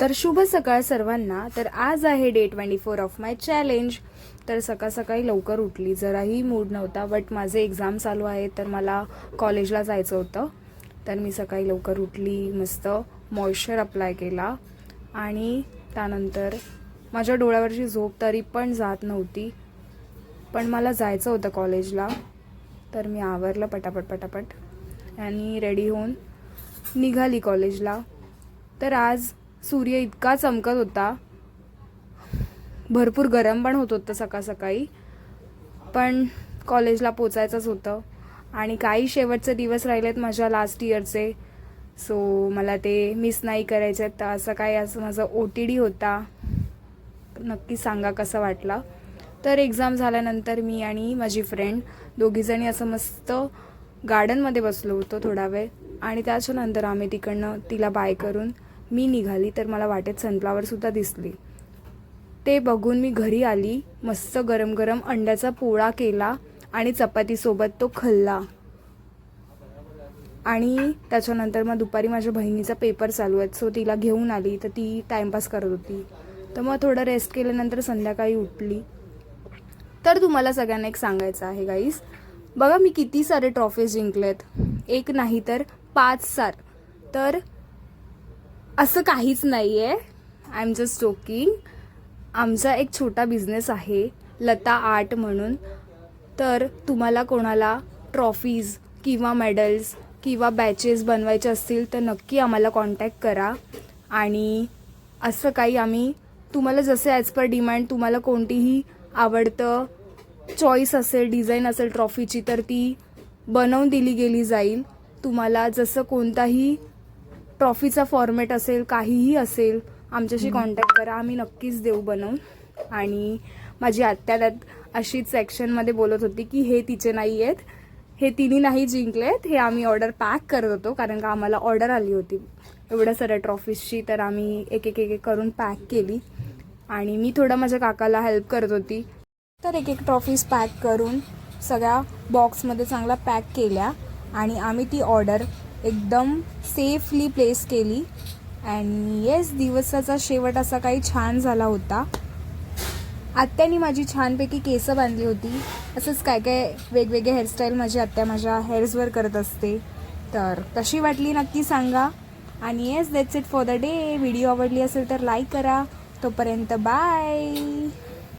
तर शुभ सकाळ सर्वांना। तर आज आहे डे 24 ऑफ माय चॅलेंज। तर सकाळ सकाळी लवकर उठली, जराही मूड नव्हता, बट माझे एक्झाम चालू आहे तर मला कॉलेजला जायचं होतं। तर मी सकाळी लवकर उठली, मस्त मॉइश्चर अप्लाय केला आणि त्यानंतर माझ्या डोळ्यावरची झोप तरी पण जात नव्हती, पण मला जायचं होतं कॉलेजला। तर मी आवरलं पटापट आणि रेडी होऊन निघाली कॉलेजला। तर आज सूर्य इतका चमकत होता, भरपूर गरम पण होत होतं सकाळ सकाळी, पण कॉलेजला पोचायचंच होतं आणि काही शेवटचे दिवस राहिलेत माझ्या लास्ट इयरचे, सो मला ते मिस नाही करायचे। तर असं काय, असं माझा OTD होता। नक्की सांगा कसं वाटला। तर एक्झाम झाल्यानंतर मी आणि माझी फ्रेंड दोघीजणी असं मस्त गार्डनमध्ये बसलो होतो थोडा वेळ, आणि त्याच्यानंतर आम्ही तिकडनं तिला बाय करून मी निघाली। तर मला वाटेत सनफ्लावरसुद्धा दिसली, ते बघून मी घरी आली, मस्त गरम गरम अंड्याचा पोळा केला आणि चपातीसोबत तो खाल्ला। आणि त्याच्यानंतर मग दुपारी माझ्या बहिणीचा पेपर चालू आहे, सो तिला घेऊन आली, तर ती टाईमपास करत होती। तर मग थोडं रेस्ट केल्यानंतर संध्याकाळी उठली। तर तुम्हाला सगळ्यांना एक सांगायचं आहे गाईज, बघा मी किती सारे ट्रॉफीज जिंकलेत, एक नाही तर 5 तर असं काहीच नाही आहे, आय एम जस्ट जोकिंग। आमचा एक छोटा बिझनेस आहे लता आर्ट म्हणून। तर तुम्हाला कोणाला ट्रॉफीज किंवा मेडल्स किंवा बॅचेस बनवायचे असतील तर नक्की आम्हाला कॉन्टॅक्ट करा। आणि असं काही आम्ही तुम्हाला जसे ॲज पर डिमांड तुम्हाला कोणतीही आवडतं चॉईस असेल, डिझाईन असेल ट्रॉफीची, तर ती बनवून दिली गेली जाईल। तुम्हाला जसं कोणताही ट्रॉफीचा फॉर्मॅट असेल, काहीही असेल, आमच्याशी कॉन्टॅक्ट करा, आम्ही नक्कीच देऊ बनवून। आणि माझी आत्या त्यात अशीच सेक्शनमध्ये बोलत होती की हे तिचे नाही आहेत, हे तिने नाही जिंकलेत, हे आम्ही ऑर्डर पॅक करत होतो, कारण का आम्हाला ऑर्डर आली होती एवढ्या साऱ्या ट्रॉफीजची। तर आम्ही एक एक करून पॅक केली आणि मी थोडं माझ्या काकाला हेल्प करत होती। तर एक ट्रॉफीज पॅक करून सगळ्या बॉक्समध्ये चांगला पॅक केल्या आणि आम्ही ती ऑर्डर एकदम सेफली प्लेस केली। अँड येस, दिवसाचा शेवट असा काही छान झाला होता। आत्यानी माझी छानपैकी केसं बांधली होती, असंच काय काय वेगवेगळे हेअरस्टाईल माझी आत्या माझ्या हेअर्सवर करत असते, तर कशी वाटली नक्की सांगा। आणि yes, that's it for the day. Video आवडली असेल तर लाईक करा। तोपर्यंत बाय।